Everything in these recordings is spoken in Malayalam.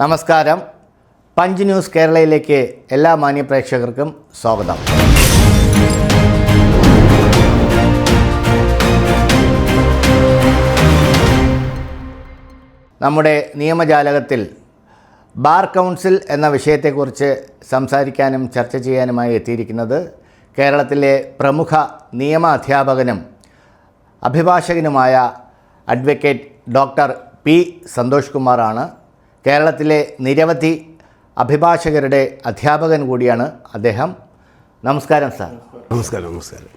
നമസ്കാരം. പഞ്ച് ന്യൂസ് കേരളയിലേക്ക് എല്ലാ മാന്യപ്രേക്ഷകർക്കും സ്വാഗതം. നമ്മുടെ നിയമജാലകത്തിൽ ബാർ കൗൺസിൽ എന്ന വിഷയത്തെക്കുറിച്ച് സംസാരിക്കാനും ചർച്ച ചെയ്യാനുമായി എത്തിയിരിക്കുന്നത് കേരളത്തിലെ പ്രമുഖ നിയമ അധ്യാപകനും അഭിഭാഷകനുമായ അഡ്വക്കേറ്റ് ഡോക്ടർ പി സന്തോഷ് കുമാറാണ്. കേരളത്തിലെ നിരവധി അഭിഭാഷകരുടെ അധ്യാപകൻ കൂടിയാണ് അദ്ദേഹം. നമസ്കാരം സാർ. നമസ്കാരം. നമസ്കാരം.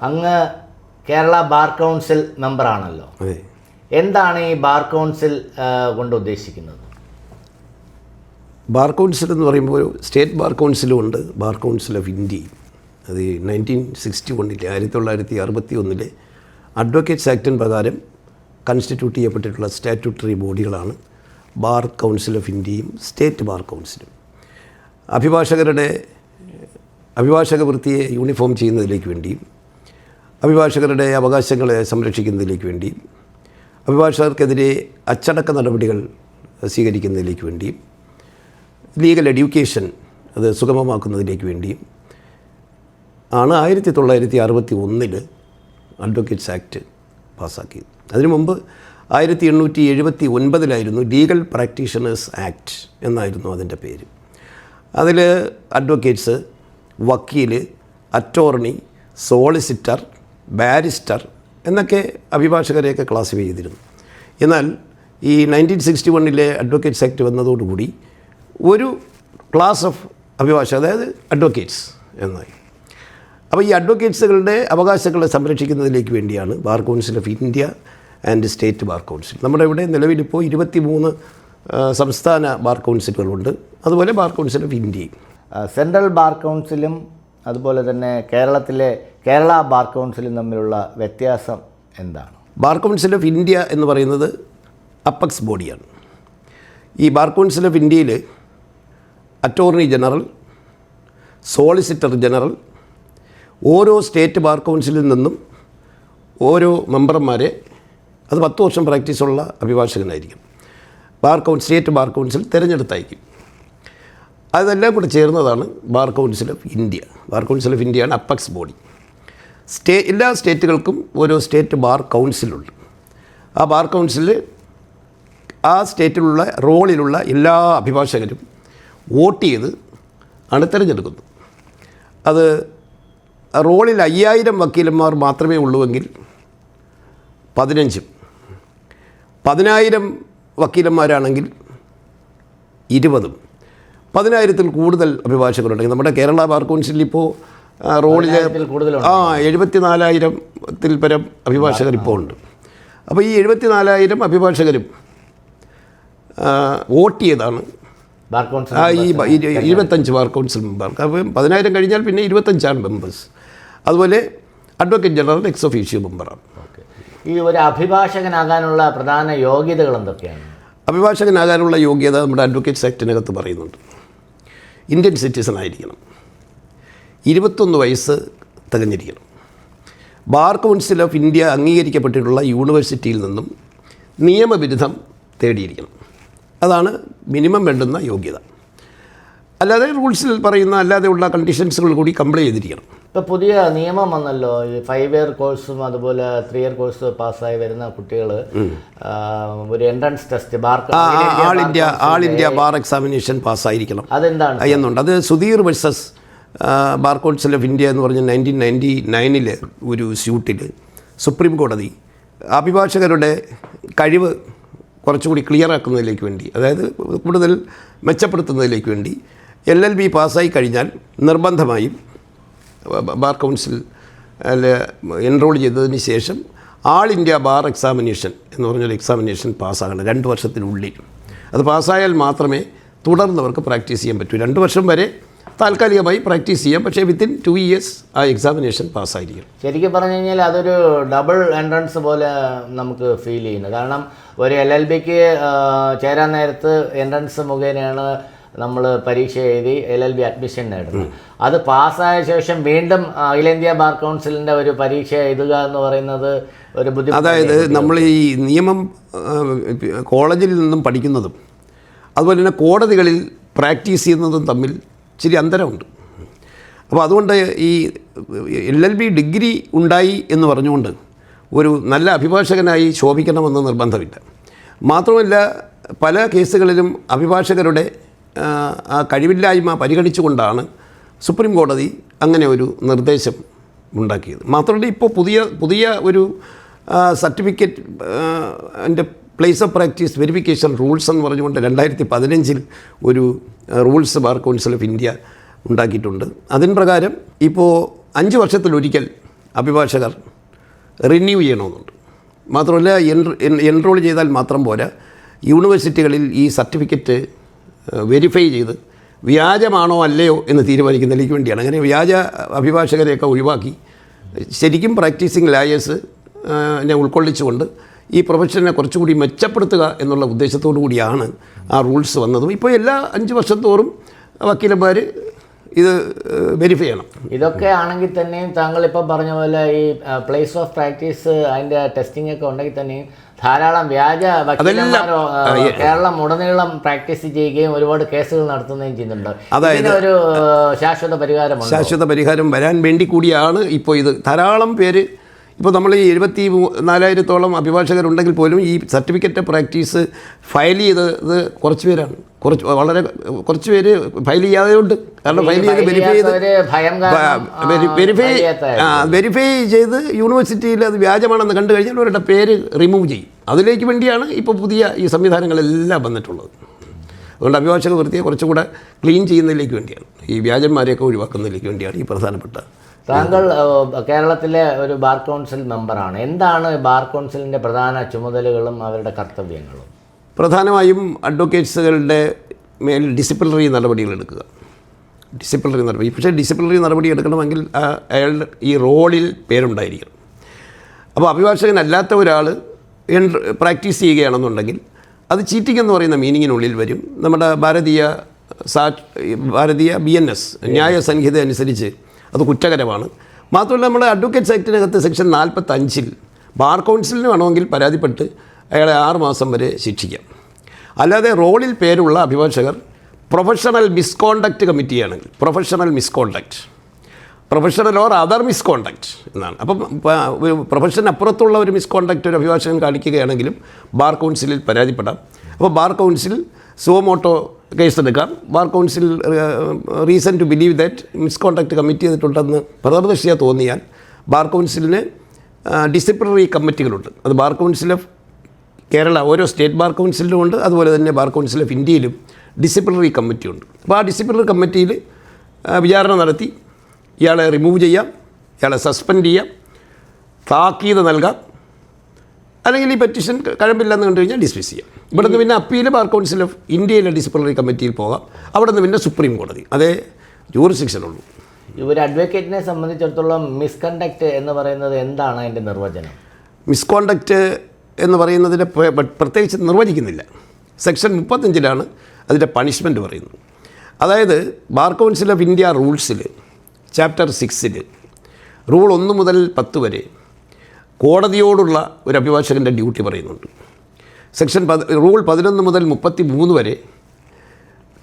അങ്ങ് കേരള ബാർ കൗൺസിൽ മെമ്പറാണല്ലോ. എന്താണ് ഈ ബാർ കൗൺസിൽ കൊണ്ട് ഉദ്ദേശിക്കുന്നത്? ബാർ കൗൺസിൽ എന്ന് പറയുമ്പോൾ സ്റ്റേറ്റ് ബാർ കൗൺസിലും ഉണ്ട്, ബാർ കൗൺസിൽ ഓഫ് ഇന്ത്യയും. അത് 1961 1961 അഡ്വക്കേറ്റ്സ് ആക്ടിന് പ്രകാരം കൺസ്റ്റിറ്റ്യൂട്ട് ചെയ്യപ്പെട്ടിട്ടുള്ള സ്റ്റാറ്റ്യൂട്ടറി ബോഡികളാണ് ബാർ കൗൺസിൽ ഓഫ് ഇന്ത്യയും സ്റ്റേറ്റ് ബാർ കൗൺസിലും. അഭിഭാഷക വൃത്തിയെ യൂണിഫോം ചെയ്യുന്നതിലേക്ക് വേണ്ടിയും അഭിഭാഷകരുടെ അവകാശങ്ങളെ സംരക്ഷിക്കുന്നതിലേക്ക് വേണ്ടിയും അഭിഭാഷകർക്കെതിരെ അച്ചടക്ക നടപടികൾ സ്വീകരിക്കുന്നതിലേക്ക് വേണ്ടിയും ലീഗൽ എഡ്യൂക്കേഷൻ അത് സുഗമമാക്കുന്നതിലേക്ക് വേണ്ടിയും ആണ് 1961 അഡ്വക്കേറ്റ്സ് ആക്ട് പാസ്സാക്കിയത്. അതിനു മുമ്പ് 1879 ലീഗൽ പ്രാക്ടീഷണേഴ്സ് ആക്ട് എന്നായിരുന്നു അതിൻ്റെ പേര്. അതിൽ അഡ്വക്കേറ്റ്സ്, വക്കീൽ, അറ്റോർണി, സോളിസിറ്റർ, ബാരിസ്റ്റർ എന്നൊക്കെ അഭിഭാഷകരെയൊക്കെ ക്ലാസിഫൈ ചെയ്തിരുന്നു. എന്നാൽ ഈ 1961 അഡ്വക്കേറ്റ്സ് ആക്ട് വന്നതോടുകൂടി ഒരു ക്ലാസ് ഓഫ് അഭിഭാഷകർ, അതായത് അഡ്വക്കേറ്റ്സ് എന്നായി. അപ്പോൾ ഈ അഡ്വക്കേറ്റ്സുകളുടെ അവകാശങ്ങളെ സംരക്ഷിക്കുന്നതിലേക്ക് വേണ്ടിയാണ് bar council of India and state bar council. നമ്മുടെ ഇവിടെ നിലവിലിപ്പോൾ 23 സംസ്ഥാന ബാർ കൗൺസിലുകളുണ്ട്, അതുപോലെ ബാർ കൗൺസിൽ ഓഫ് ഇന്ത്യയും. സെൻട്രൽ ബാർ കൗൺസിലും അതുപോലെ തന്നെ കേരളത്തിലെ കേരള ബാർ കൗൺസിലും തമ്മിലുള്ള വ്യത്യാസം എന്താണ്? ബാർ കൗൺസിൽ ഓഫ് ഇന്ത്യ എന്ന് പറയുന്നത് അപ്പക്സ് ബോഡിയാണ്. ഈ ബാർ കൗൺസിൽ ഓഫ് ഇന്ത്യയിൽ അറ്റോർണി ജനറൽ, സോളിസിറ്റർ ജനറൽ ഓരോ സ്റ്റേറ്റ് ബാർ കൗൺസിലിൽ നിന്നും ഓരോ മെമ്പർമാരെ, അത് 10 വർഷം പ്രാക്ടീസുള്ള അഭിഭാഷകനായിരിക്കും, സ്റ്റേറ്റ് ബാർ കൗൺസിൽ തിരഞ്ഞെടുത്തായിരിക്കും. അതെല്ലാം കൂടെ ചേർന്നതാണ് bar council of India. Bar council of ഇന്ത്യയാണ് അപ്പക്സ് ബോഡി. എല്ലാ സ്റ്റേറ്റുകൾക്കും ഓരോ സ്റ്റേറ്റ് ബാർ കൗൺസിലുണ്ട്. ആ ബാർ കൗൺസിലിൽ ആ സ്റ്റേറ്റിലുള്ള റോളിലുള്ള എല്ലാ അഭിഭാഷകരും വോട്ട് ചെയ്ത് ആണ് തിരഞ്ഞെടുക്കുന്നത്. അത് റോളിൽ 5000 വക്കീലന്മാർ മാത്രമേ ഉള്ളുവെങ്കിൽ 15, 10,000 വക്കീലന്മാരാണെങ്കിൽ 20, 10,000-ൽ കൂടുതൽ അഭിഭാഷകരുണ്ടെങ്കിൽ, നമ്മുടെ കേരള ബാർ കൗൺസിലിൽ ഇപ്പോൾ റോളിൽ 74,000-ൽ പരം അഭിഭാഷകർ ഇപ്പോൾ ഉണ്ട്. അപ്പോൾ ഈ 74,000 അഭിഭാഷകരും വോട്ട് ചെയ്താണ് ഈ 25 ബാർ കൗൺസിൽ മെമ്പർക്ക്. അപ്പോൾ 10,000 കഴിഞ്ഞാൽ പിന്നെ 25 മെമ്പേഴ്സ്. അതുപോലെ അഡ്വക്കേറ്റ് ജനറൽ എക്സ് ഒഫീഷ്യോ മെമ്പറാണ്. ഈ ഒരു അഭിഭാഷകനാകാനുള്ള പ്രധാന യോഗ്യതകൾ എന്തൊക്കെയാണ്? അഭിഭാഷകനാകാനുള്ള യോഗ്യത നമ്മുടെ അഡ്വക്കേറ്റ്സ് ആക്ടിനകത്ത് പറയുന്നുണ്ട്. ഇന്ത്യൻ സിറ്റിസൺ ആയിരിക്കണം, 21 വയസ്സ് തികഞ്ഞിരിക്കണം, ബാർ കൗൺസിൽ ഓഫ് ഇന്ത്യ അംഗീകരിക്കപ്പെട്ടിട്ടുള്ള യൂണിവേഴ്സിറ്റിയിൽ നിന്നും നിയമബിരുദം തേടിയിരിക്കണം. അതാണ് മിനിമം വേണ്ടുന്ന യോഗ്യത. അല്ലാതെ റൂൾസിൽ പറയുന്ന അല്ലാതെയുള്ള കണ്ടീഷൻസുകൾ കൂടി കംപ്ലൈ ചെയ്തിരിക്കണം. ഇപ്പോൾ പുതിയ നിയമം വന്നല്ലോ, ഈ 5 ഇയർ കോഴ്സും അതുപോലെ 3 ഇയർ കോഴ്സ് പാസ്സായി വരുന്ന കുട്ടികൾ ഒരു എൻട്രൻസ് ടെസ്റ്റ് ആൾ ഇന്ത്യ ബാർ എക്സാമിനേഷൻ പാസ്സായിരിക്കണം. അതെന്താണ് എന്നുണ്ട്. അത് Sudheer versus bar council of India എന്ന് പറഞ്ഞ 1999 ഒരു സ്യൂട്ടിൽ സുപ്രീം കോടതി അഭിഭാഷകരുടെ കഴിവ് കുറച്ചുകൂടി ക്ലിയർ ആക്കുന്നതിലേക്ക് വേണ്ടി, അതായത് കൂടുതൽ മെച്ചപ്പെടുത്തുന്നതിലേക്ക് വേണ്ടി LLB പാസ്സായി കഴിഞ്ഞാൽ നിർബന്ധമായും ബാർ കൗൺസിൽ എൻറോൾ ചെയ്തതിന് ശേഷം ആൾ ഇന്ത്യ ബാർ എക്സാമിനേഷൻ എന്ന് പറഞ്ഞൊരു എക്സാമിനേഷൻ പാസ്സാകണം 2 വർഷത്തിനുള്ളിൽ. അത് പാസ്സായാൽ മാത്രമേ തുടർന്നവർക്ക് പ്രാക്ടീസ് ചെയ്യാൻ പറ്റൂ. 2 വർഷം വരെ താൽക്കാലികമായി പ്രാക്ടീസ് ചെയ്യാം, പക്ഷേ വിത്തിൻ 2 ഇയേഴ്സ് ആ എക്സാമിനേഷൻ പാസ്സായിരിക്കും. ശരിക്കും പറഞ്ഞു കഴിഞ്ഞാൽ അതൊരു ഡബിൾ എൻട്രൻസ് പോലെ നമുക്ക് ഫീൽ ചെയ്യുന്നത്. കാരണം ഒരു LLBക്ക് ചേരാൻ നേരത്ത് എൻട്രൻസ് മുഖേനയാണ് നമ്മൾ പരീക്ഷ എഴുതി LLB അഡ്മിഷൻ നേടുന്നത്. അത് പാസ്സായ ശേഷം വീണ്ടും അഖിലേന്ത്യാ ബാർ കൗൺസിലിൻ്റെ ഒരു പരീക്ഷ എഴുതുക എന്ന് പറയുന്നത് ഒരു ബുദ്ധിമുട്ട്. അതായത് നമ്മൾ ഈ നിയമം കോളേജിൽ നിന്നും പഠിക്കുന്നതും അതുപോലെ തന്നെ കോടതികളിൽ പ്രാക്ടീസ് ചെയ്യുന്നതും തമ്മിൽ ഇച്ചിരി അന്തരമുണ്ട്. അപ്പോൾ അതുകൊണ്ട് ഈ LLB ഡിഗ്രി ഉണ്ടായി എന്ന് പറഞ്ഞുകൊണ്ട് ഒരു നല്ല അഭിഭാഷകനായി ശോഭിക്കണമെന്ന് നിർബന്ധമില്ല. മാത്രമല്ല പല കേസുകളിലും അഭിഭാഷകരുടെ ആ കഴിവില്ലായ്മ പരിഗണിച്ചുകൊണ്ടാണ് സുപ്രീം കോടതി അങ്ങനെ ഒരു നിർദ്ദേശം ഉണ്ടാക്കിയത്. മാത്രമല്ല ഇപ്പോൾ പുതിയ ഒരു സർട്ടിഫിക്കറ്റ് എൻ്റെ place of practice verification rules എന്ന് പറഞ്ഞുകൊണ്ട് 2015 ഒരു rules bar council of India ഉണ്ടാക്കിയിട്ടുണ്ട്. അതിന് പ്രകാരം ഇപ്പോൾ 5 വർഷത്തിലൊരിക്കൽ അഭിഭാഷകർ റിന്യൂ ചെയ്യണമെന്നുണ്ട്. മാത്രമല്ല എൻറോൾ ചെയ്താൽ മാത്രം പോരാ, യൂണിവേഴ്സിറ്റികളിൽ ഈ സർട്ടിഫിക്കറ്റ് വെരിഫൈ ചെയ്ത് വ്യാജമാണോ അല്ലയോ എന്ന് തീരുമാനിക്കുന്നതിലേക്ക് വേണ്ടിയാണ്. അങ്ങനെ വ്യാജ അഭിഭാഷകരെയൊക്കെ ഒഴിവാക്കി ശരിക്കും പ്രാക്ടീസിങ് ലായേഴ്സ് ഉൾക്കൊള്ളിച്ചുകൊണ്ട് ഈ പ്രൊഫഷനെ കുറച്ചുകൂടി മെച്ചപ്പെടുത്തുക എന്നുള്ള ഉദ്ദേശത്തോടു കൂടിയാണ് ആ റൂൾസ് വന്നതും. ഇപ്പോൾ എല്ലാ 5 വർഷം തോറും വക്കീലന്മാർ ഇത് വെരിഫൈ ചെയ്യണം. ഇതൊക്കെ ആണെങ്കിൽ തന്നെയും താങ്കൾ ഇപ്പം പറഞ്ഞ പോലെ ഈ പ്ലേസ് ഓഫ് പ്രാക്ടീസ് അതിൻ്റെ ടെസ്റ്റിംഗ് ഒക്കെ ഉണ്ടെങ്കിൽ തന്നെയും ധാരാളം വ്യാജ വക്കീലന്മാരോ കേരളം ഉടനീളം പ്രാക്ടീസ് ചെയ്യുകയും ഒരുപാട് കേസുകൾ നടത്തുകയും ചെയ്യുന്നുണ്ട്. അതായത് ഒരു ശാശ്വത പരിഹാരം വരാൻ വേണ്ടി കൂടിയാണ് ഇപ്പോൾ ഇത്. ധാരാളം പേര് ഇപ്പോൾ നമ്മൾ ഈ 74,000-ഓളം അഭിഭാഷകരുണ്ടെങ്കിൽ പോലും ഈ സർട്ടിഫിക്കറ്റ് പ്രാക്ടീസ് ഫയൽ ചെയ്തത് കുറച്ച് പേരാണ്. കുറച്ച് പേര് ഫയൽ ചെയ്യാതെയുണ്ട്. കാരണം ഫയൽ ചെയ്ത് വെരിഫൈ ചെയ്ത് യൂണിവേഴ്സിറ്റിയിൽ അത് വ്യാജമാണെന്ന് കണ്ടു കഴിഞ്ഞാൽ അവരുടെ പേര് റിമൂവ് ചെയ്യും. അതിലേക്ക് വേണ്ടിയാണ് ഇപ്പോൾ പുതിയ ഈ സംവിധാനങ്ങളെല്ലാം വന്നിട്ടുള്ളത്. അതുകൊണ്ട് അഭിഭാഷക വൃത്തിയെ കുറച്ചുകൂടെ ക്ലീൻ ചെയ്യുന്നതിലേക്ക് വേണ്ടിയാണ്, ഈ വ്യാജന്മാരെയൊക്കെ ഒഴിവാക്കുന്നതിലേക്ക് വേണ്ടിയാണ് ഈ പ്രധാനപ്പെട്ട. താങ്കൾ കേരളത്തിലെ ഒരു ബാർ കൗൺസിൽ മെമ്പറാണ്. എന്താണ് ബാർ കൗൺസിലിൻ്റെ പ്രധാന ചുമതലകളും അവരുടെ കർത്തവ്യങ്ങളും? പ്രധാനമായും അഡ്വക്കേറ്റ്സുകളുടെ മേൽ ഡിസിപ്ലിനറി നടപടികൾ എടുക്കുക. പക്ഷേ ഡിസിപ്ലിനറി നടപടി എടുക്കണമെങ്കിൽ അയാളുടെ ഈ റോളിൽ പേരുണ്ടായിരിക്കണം. അപ്പോൾ അഭിഭാഷകനല്ലാത്ത ഒരാൾ പ്രാക്ടീസ് ചെയ്യുകയാണെന്നുണ്ടെങ്കിൽ അത് ചീറ്റിംഗ് എന്ന് പറയുന്ന മീനിങ്ങിനുള്ളിൽ വരും. നമ്മുടെ ഭാരതീയ BNS ന്യായ സംഹിത അനുസരിച്ച് അത് കുറ്റകരമാണ്. മാത്രമല്ല നമ്മുടെ അഡ്വക്കേറ്റ്സ് ആക്ടിനകത്ത് സെക്ഷൻ 45 ബാർ കൗൺസിലിന് വേണമെങ്കിൽ പരാതിപ്പെട്ട് അയാളെ 6 മാസം വരെ ശിക്ഷിക്കാം. അല്ലാതെ റോളിൽ പേരുള്ള അഭിഭാഷകർ professional misconduct കമ്മിറ്റിയാണെങ്കിൽ professional or other misconduct എന്നാണ്. അപ്പം ഒരു പ്രൊഫഷൻ അപ്പുറത്തുള്ള ഒരു മിസ്കോണ്ടക്റ്റ് ഒരു അഭിഭാഷകൻ കാണിക്കുകയാണെങ്കിലും ബാർ കൗൺസിലിൽ പരാതിപ്പെടാം. അപ്പോൾ ബാർ കൗൺസിൽ സുവമോട്ടോ കേസെടുക്കാം. Bar council reason to believe that misconduct commit ചെയ്തിട്ടുണ്ടെന്ന് പ്രഥമദൃഷ്ട്യാ തോന്നിയാൽ ബാർ കൗൺസിലിന് ഡിസിപ്ലിനറി കമ്മിറ്റികളുണ്ട്. അത് ബാർ കൗൺസിൽ ഓഫ് കേരള ഓരോ സ്റ്റേറ്റ് ബാർ കൗൺസിലും ഉണ്ട്. അതുപോലെ തന്നെ ബാർ കൗൺസിൽ ഓഫ് ഇന്ത്യയിലും ഡിസിപ്ലിനറി കമ്മിറ്റി ഉണ്ട്. അപ്പോൾ ആ ഡിസിപ്ലിനറി കമ്മിറ്റിയിൽ വിചാരണ നടത്തി ഇയാളെ റിമൂവ് ചെയ്യാം, ഇയാളെ സസ്പെൻഡ് ചെയ്യാം, താക്കീത് നൽകാം, അല്ലെങ്കിൽ ഈ പെറ്റീഷൻ കഴമ്പില്ലെന്ന് കണ്ടു കഴിഞ്ഞാൽ ഡിസ്മിസ് ചെയ്യാം. ഇവിടെ നിന്ന് പിന്നെ അപ്പീൽ ബാർ കൗൺസിൽ ഓഫ് ഇന്ത്യയിലെ ഡിസിപ്ലിനറി കമ്മിറ്റിയിൽ പോകാം. അവിടെ നിന്ന് പിന്നെ സുപ്രീം കോടതി, അതേ ജൂറിസ്ഡിക്ഷനുള്ളൂ. ഒരു അഡ്വക്കേറ്റിനെ സംബന്ധിച്ചിടത്തോളം മിസ്കണ്ടക്റ്റ് എന്ന് പറയുന്നത് എന്താണ് അതിൻ്റെ നിർവചനം? മിസ്കോണ്ടക്റ്റ് എന്ന് പറയുന്നതിനെ പ്രത്യേകിച്ച് നിർവചിക്കുന്നില്ല. സെക്ഷൻ 35 അതിൻ്റെ പണിഷ്മെൻറ്റ് പറയുന്നത്. അതായത് ബാർ കൗൺസിൽ ഓഫ് ഇന്ത്യ റൂൾസിൽ ചാപ്റ്റർ 6 റൂൾ 1 മുതൽ 10 വരെ കോടതിയോടുള്ള ഒരു അഭിഭാഷകൻ്റെ ഡ്യൂട്ടി പറയുന്നുണ്ട്. റൂൾ 11 മുതൽ 33 വരെ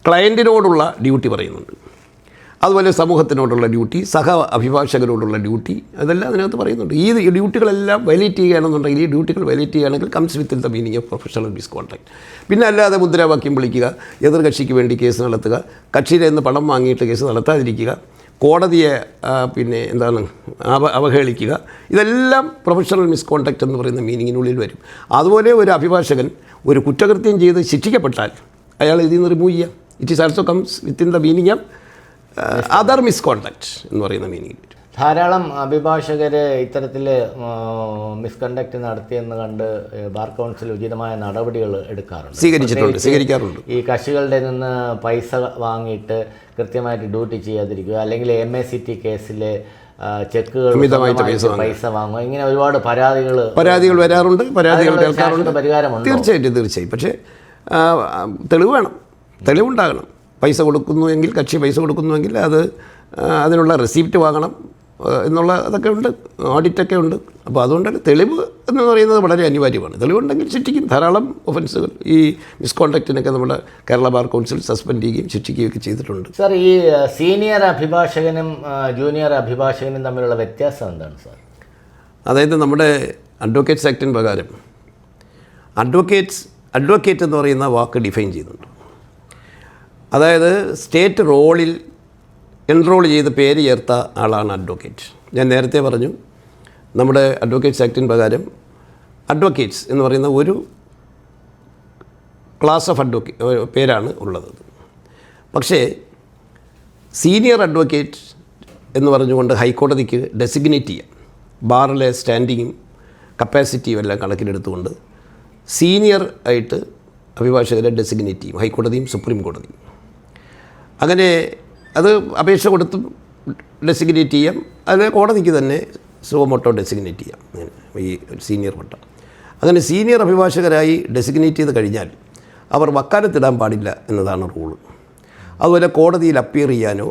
ക്ലയൻറ്റിനോടുള്ള ഡ്യൂട്ടി പറയുന്നുണ്ട്. അതുപോലെ സമൂഹത്തിനോടുള്ള ഡ്യൂട്ടി, സഹ അഭിഭാഷകരോടുള്ള ഡ്യൂട്ടി, അതെല്ലാം അതിനകത്ത് പറയുന്നുണ്ട്. ഈ ഡ്യൂട്ടികളെല്ലാം വയലേറ്റ് ചെയ്യുകയാണെന്നുണ്ടെങ്കിൽ, ഈ ഡ്യൂട്ടികൾ വയലേറ്റ് ചെയ്യുകയാണെങ്കിൽ comes with the meaning of professional misconduct. പിന്നെ അല്ലാതെ മുദ്രാവാക്യം വിളിക്കുക, എതിർകക്ഷിക്ക് വേണ്ടി കേസ് നടത്തുക, കക്ഷിയിൽ നിന്ന് പണം വാങ്ങിയിട്ട് കേസ് നടത്താതിരിക്കുക, കോടതിയെ അവഹേളിക്കുക, ഇതെല്ലാം പ്രൊഫഷണൽ മിസ്കോണ്ടക്റ്റ് എന്ന് പറയുന്ന മീനിങ്ങിനുള്ളിൽ വരും. അതുപോലെ ഒരു അഭിഭാഷകൻ ഒരു കുറ്റകൃത്യം ചെയ്ത് ശിക്ഷിക്കപ്പെട്ടാൽ അയാൾ ഇതിൽ നിന്ന് റിമൂവ് ചെയ്യാം. It is also comes within the meaning of other misconduct എന്ന് പറയുന്ന മീനിങ്ങിൽ വരും. ധാരാളം അഭിഭാഷകർ ഇത്തരത്തിൽ മിസ്കണ്ടക്റ്റ് നടത്തിയെന്ന് കണ്ട് ബാർ കൗൺസിൽ ഉചിതമായ നടപടികൾ സ്വീകരിക്കാറുണ്ട്. ഈ കക്ഷികളുടെ നിന്ന് പൈസ വാങ്ങിയിട്ട് കൃത്യമായിട്ട് ഡ്യൂട്ടി ചെയ്യാതിരിക്കുക, അല്ലെങ്കിൽ MACT കേസിൽ ചെക്കുകൾ പൈസ വാങ്ങുക, ഇങ്ങനെ ഒരുപാട് പരാതികൾ വരാറുണ്ട്, പരാതികൾ കേൾക്കാറുണ്ട്. പരിഹാരമുണ്ട്. തീർച്ചയായും. പക്ഷേ തെളിവുണ്ടാകണം. പൈസ കൊടുക്കുന്നുവെങ്കിൽ, കക്ഷി പൈസ കൊടുക്കുന്നുവെങ്കിൽ അതിനുള്ള റെസിപ്റ്റ് വാങ്ങണം, എന്നുള്ള അതൊക്കെ ഉണ്ട്, ഓഡിറ്റൊക്കെ ഉണ്ട്. അപ്പോൾ അതുകൊണ്ട് തെളിവ് എന്ന് പറയുന്നത് വളരെ അനിവാര്യമാണ്. തെളിവുണ്ടെങ്കിൽ ശിക്ഷിക്കും. ധാരാളം ഒഫൻസുകൾ ഈ മിസ്കോണ്ടക്റ്റിനൊക്കെ നമ്മുടെ കേരള ബാർ കൗൺസിൽ സസ്പെൻഡ് ചെയ്യുകയും ശിക്ഷിക്കുകയൊക്കെ ചെയ്തിട്ടുണ്ട്. സാർ, ഈ സീനിയർ അഭിഭാഷകനും ജൂനിയർ അഭിഭാഷകനും തമ്മിലുള്ള വ്യത്യാസം എന്താണ് സാർ? അതായത് നമ്മുടെ അഡ്വക്കേറ്റ്സ് ആക്ടിന് പ്രകാരം അഡ്വക്കേറ്റ് എന്ന് പറയുന്ന വാക്ക് ഡിഫൈൻ ചെയ്യുന്നുണ്ട്. അതായത് സ്റ്റേറ്റ് റോളിൽ എൻറോൾ ചെയ്ത് പേര് ചേർത്ത ആളാണ് അഡ്വക്കേറ്റ്. ഞാൻ നേരത്തെ പറഞ്ഞു, നമ്മുടെ അഡ്വക്കേറ്റ്സ് ആക്ടിന് പ്രകാരം അഡ്വക്കേറ്റ്സ് എന്ന് പറയുന്ന ഒരു ക്ലാസ് ഓഫ് പേരാണ് ഉള്ളത്. പക്ഷേ സീനിയർ അഡ്വക്കേറ്റ് എന്ന് പറഞ്ഞുകൊണ്ട് ഹൈക്കോടതിക്ക് ഡെസിഗ്നേറ്റ് ചെയ്യാം. ബാറിലെ സ്റ്റാൻഡിങ്ങും കപ്പാസിറ്റിയും എല്ലാം കണക്കിലെടുത്തുകൊണ്ട് സീനിയർ ആയിട്ട് അഭിഭാഷകരെ ഡെസിഗ്നേറ്റ് ചെയ്യും ഹൈക്കോടതിയും സുപ്രീം കോടതിയും. അങ്ങനെ അത് അപേക്ഷ കൊടുത്തും ഡെസിഗ്നേറ്റ് ചെയ്യാം. അതിന് കോടതിക്ക് തന്നെ സുവമോട്ടോ ഡെസിഗ്നേറ്റ് ചെയ്യാം ഈ സീനിയർ മട്ടം. അങ്ങനെ സീനിയർ അഭിഭാഷകരായി ഡെസിഗ്നേറ്റ് ചെയ്ത് കഴിഞ്ഞാൽ അവർ വക്കാലത്തിടാൻ പാടില്ല എന്നതാണ് റൂള്. അതുപോലെ കോടതിയിൽ അപ്പിയർ ചെയ്യാനോ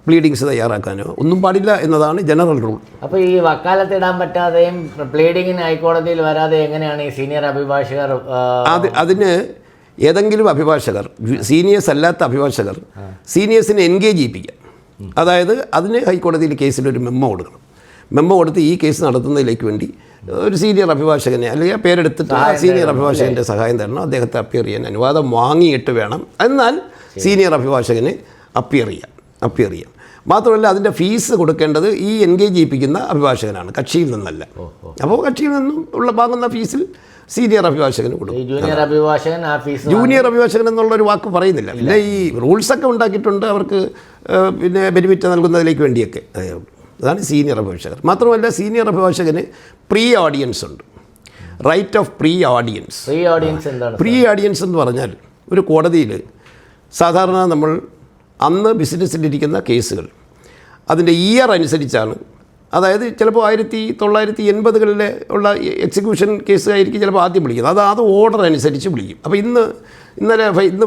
പ്ലീഡിങ്സ് തയ്യാറാക്കാനോ ഒന്നും പാടില്ല എന്നതാണ് ജനറൽ റൂൾ. അപ്പോൾ ഈ വക്കാലത്തിടാൻ പറ്റാതെയും പ്ലീഡിങ്ങിന് ഹൈക്കോടതിയിൽ വരാതെ എങ്ങനെയാണ് ഈ സീനിയർ അഭിഭാഷകർ? അതിന് ഏതെങ്കിലും അഭിഭാഷകർ, സീനിയേഴ്സ് അല്ലാത്ത അഭിഭാഷകർ സീനിയേഴ്സിനെ എൻഗേജ് ചെയ്യിപ്പിക്കാം. അതായത് അതിന് ഹൈക്കോടതിയിൽ കേസിലൊരു മെമ്മോ കൊടുക്കണം. മെമ്മോ കൊടുത്ത് ഈ കേസ് നടത്തുന്നതിലേക്ക് വേണ്ടി ഒരു സീനിയർ അഭിഭാഷകനെ അല്ലെങ്കിൽ പേരെടുത്തിട്ട് ആ സീനിയർ അഭിഭാഷകൻ്റെ സഹായം തരണം. അദ്ദേഹത്തെ അപ്പിയർ ചെയ്യാൻ അനുവാദം വാങ്ങിയിട്ട് വേണം. എന്നാൽ സീനിയർ അഭിഭാഷകന് അപ്പിയർ ചെയ്യാം. മാത്രമല്ല അതിൻ്റെ ഫീസ് കൊടുക്കേണ്ടത് ഈ എൻഗേജ് ചെയ്യിപ്പിക്കുന്ന അഭിഭാഷകനാണ്, കക്ഷിയിൽ നിന്നല്ല. അപ്പോൾ കക്ഷിയിൽ നിന്നും വാങ്ങുന്ന ഫീസിൽ സീനിയർ അഭിഭാഷകന് കൊടുക്കും. ജൂനിയർ അഭിഭാഷകൻ എന്നുള്ളൊരു വാക്ക് പറയുന്നില്ല. പിന്നെ ഈ റൂൾസൊക്കെ ഉണ്ടാക്കിയിട്ടുണ്ട് അവർക്ക് പിന്നെ ബെനിഫിറ്റ് നൽകുന്നതിലേക്ക് വേണ്ടിയൊക്കെ. അതാണ് സീനിയർ അഭിഭാഷകർ. മാത്രമല്ല സീനിയർ അഭിഭാഷകന് പ്രീ ഓഡിയൻസ് ഉണ്ട്, right of pre audience. Pre audience എന്ന് പറഞ്ഞാൽ ഒരു കോടതിയിൽ സാധാരണ നമ്മൾ അന്ന് ബിസിനസ്സിലിരിക്കുന്ന കേസുകൾ അതിൻ്റെ ഇയർ അനുസരിച്ചാണ്. അതായത് ചിലപ്പോൾ 1980-കളിലെ ഉള്ള എക്സിക്യൂഷൻ കേസ് ആയിരിക്കും ചിലപ്പോൾ ആദ്യം വിളിക്കുന്നത്. അത് ഓർഡർ അനുസരിച്ച് വിളിക്കും. അപ്പോൾ ഇന്ന്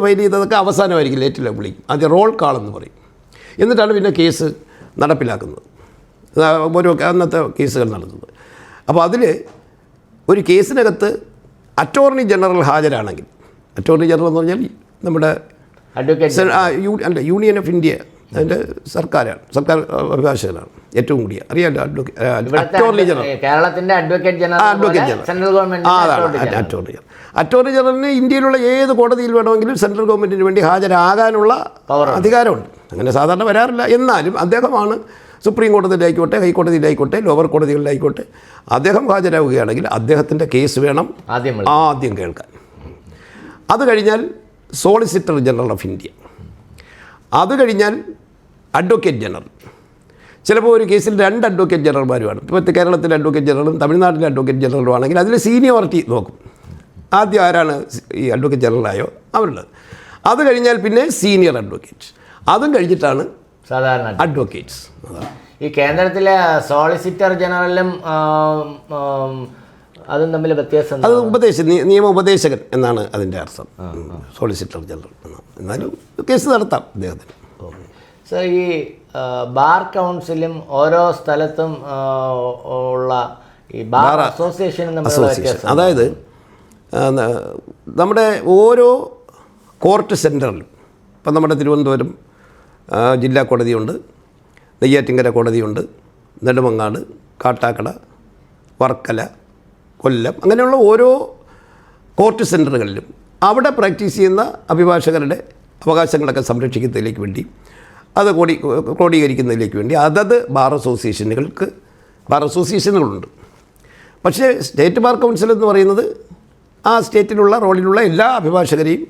ഫയൽ ചെയ്തതൊക്കെ അവസാനമായിരിക്കും, ലേറ്റിലാണ് വിളിക്കും. ആദ്യം റോൾ കാൾ എന്ന് പറയും. എന്നിട്ടാണ് പിന്നെ കേസ് നടപ്പിലാക്കുന്നത്, ഓരോ അന്നത്തെ കേസുകൾ നടത്തുന്നത്. അപ്പോൾ അതിൽ ഒരു കേസിനകത്ത് അറ്റോർണി ജനറൽ ഹാജരാണെങ്കിൽ, അറ്റോർണി ജനറൽ എന്ന് പറഞ്ഞാൽ നമ്മുടെ യൂണിയൻ ഓഫ് ഇന്ത്യ, അതിൻ്റെ സർക്കാർ അഭിഭാഷകനാണ് ഏറ്റവും കൂടിയ, അറിയാമല്ലോ. അറ്റോർണി ജനറൽ, കേരളത്തിൻ്റെ advocate general, central government attorney ജനറലിന് ഇന്ത്യയിലുള്ള ഏത് കോടതിയിൽ വേണമെങ്കിലും സെൻട്രൽ ഗവൺമെൻറ്റിന് വേണ്ടി ഹാജരാകാനുള്ള അധികാരമുണ്ട്. അങ്ങനെ സാധാരണ വരാറില്ല. എന്നാലും അദ്ദേഹമാണ് സുപ്രീം കോടതിയിലായിക്കോട്ടെ, ഹൈക്കോടതിയിലായിക്കോട്ടെ, ലോവർ കോടതികളിലായിക്കോട്ടെ, അദ്ദേഹം ഹാജരാകുകയാണെങ്കിൽ അദ്ദേഹത്തിൻ്റെ കേസ് വേണം ആദ്യം കേൾക്കാൻ. അത് കഴിഞ്ഞാൽ സോളിസിറ്റർ ജനറൽ ഓഫ് ഇന്ത്യ, അത് കഴിഞ്ഞാൽ അഡ്വക്കേറ്റ് ജനറൽ. ചിലപ്പോൾ ഒരു കേസിൽ 2 അഡ്വക്കേറ്റ് ജനറൽമാരുമാണ്. ഇപ്പോൾ കേരളത്തിലെ അഡ്വക്കേറ്റ് ജനറലും തമിഴ്നാട്ടിലെ അഡ്വക്കേറ്റ് ജനറലും ആണെങ്കിൽ അതിൽ സീനിയോറിറ്റി നോക്കും. ആദ്യം ആരാണ് ഈ അഡ്വക്കേറ്റ് ജനറലായോ അവരുള്ളത്. അത് കഴിഞ്ഞാൽ പിന്നെ സീനിയർ അഡ്വക്കേറ്റ്, അതും കഴിഞ്ഞിട്ടാണ് സാധാരണ അഡ്വക്കേറ്റ്സ്. ഈ കേന്ദ്രത്തിലെ സോളിസിറ്റർ ജനറലും അതും തമ്മിൽ വ്യത്യാസം? അത് നിയമ ഉപദേശകൻ എന്നാണ് അതിൻ്റെ അർത്ഥം, സോളിസിറ്റർ ജനറൽ. എന്നാലും കേസ് നടത്താം അദ്ദേഹത്തിന്. സർ, ഈ ബാർ കൗൺസിലും ഓരോ സ്ഥലത്തും ഉള്ള ഈ ബാർ അസോസിയേഷനും അതായത് നമ്മുടെ ഓരോ കോർട്ട് സെൻറ്ററിലും, ഇപ്പം നമ്മുടെ തിരുവനന്തപുരം ജില്ലാ കോടതിയുണ്ട്, നെയ്യാറ്റിൻകര കോടതിയുണ്ട്, നെടുമങ്ങാട്, കാട്ടാക്കട, വർക്കല, കൊല്ലം, അങ്ങനെയുള്ള ഓരോ കോർട്ട് സെൻറ്ററുകളിലും അവിടെ പ്രാക്ടീസ് ചെയ്യുന്ന അഭിഭാഷകരുടെ അവകാശങ്ങളൊക്കെ സംരക്ഷിക്കുന്നതിലേക്ക് വേണ്ടി, അത് ക്രോഡീകരിക്കുന്നതിലേക്ക് വേണ്ടി അതത് ബാർ അസോസിയേഷനുകളുണ്ട്. പക്ഷേ സ്റ്റേറ്റ് ബാർ കൗൺസിൽ എന്ന് പറയുന്നത് ആ സ്റ്റേറ്റിലുള്ള റോളിലുള്ള എല്ലാ അഭിഭാഷകരെയും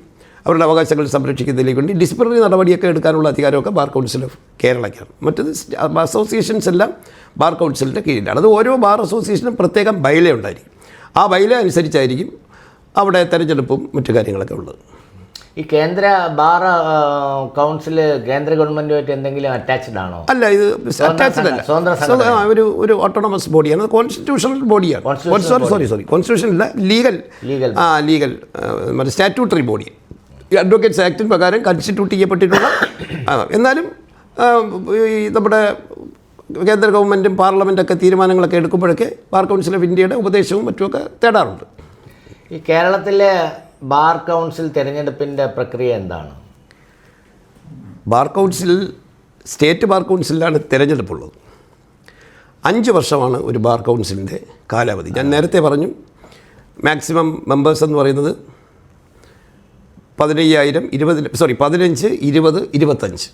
അവരുടെ അവകാശങ്ങൾ സംരക്ഷിക്കുന്നതിലേക്ക് വേണ്ടി ഡിസിപ്ലിനറി നടപടിയൊക്കെ എടുക്കാനുള്ള അധികാരമൊക്കെ ബാർ കൗൺസിൽ ഓഫ് കേരളയ്ക്കാണ്. മറ്റത് അസോസിയേഷൻസ് എല്ലാം ബാർ കൗൺസിലിൻ്റെ കീഴിലാണ്. അത് ഓരോ ബാർ അസോസിയേഷനും പ്രത്യേകം ബൈല ഉണ്ടായിരിക്കും. ആ ബൈല അനുസരിച്ചായിരിക്കും അവിടെ തെരഞ്ഞെടുപ്പും മറ്റു കാര്യങ്ങളൊക്കെ ഉള്ളത്. ഈ കേന്ദ്ര ബാർ കൗൺസിൽ കേന്ദ്ര ഗവൺമെൻറ്റുമായിട്ട് എന്തെങ്കിലും അറ്റാച്ച്ഡ് ആണോ? അല്ല, ഇത് അറ്റാച്ച്ഡ് അല്ല. ഒരു ഓട്ടോണമസ് ബോഡിയാണ്, കോൺസ്റ്റിറ്റ്യൂഷണൽ ബോഡിയാണ്. കോൺസ്റ്റിറ്റ്യൂഷൻ അല്ല, ലീഗൽ മറ്റേ സ്റ്റാറ്റ്യൂട്ടറി ബോഡി. ഈ അഡ്വക്കേറ്റ്സ് ആക്ടിന് പ്രകാരം കൺസ്റ്റിറ്റ്യൂട്ട് ചെയ്യപ്പെട്ടിട്ടുള്ള, എന്നാലും ഈ നമ്മുടെ കേന്ദ്ര ഗവൺമെൻറ്റും പാർലമെൻറ്റൊക്കെ തീരുമാനങ്ങളൊക്കെ എടുക്കുമ്പോഴൊക്കെ ബാർ കൗൺസിൽ ഓഫ് ഇന്ത്യയുടെ ഉപദേശവും മറ്റുമൊക്കെ തേടാറുണ്ട്. ഈ കേരളത്തിലെ ബാർ കൗൺസിൽ തിരഞ്ഞെടുപ്പിൻ്റെ പ്രക്രിയ എന്താണ്? ബാർ കൗൺസിൽ സ്റ്റേറ്റ് ബാർ കൗൺസിലാണ് തിരഞ്ഞെടുപ്പുള്ളത്. 5 വർഷമാണ് ഒരു ബാർ കൗൺസിലിൻ്റെ കാലാവധി. ഞാൻ നേരത്തെ പറഞ്ഞു മാക്സിമം മെമ്പേഴ്സ് എന്ന് പറയുന്നത് 15,000, 15, 20, 25.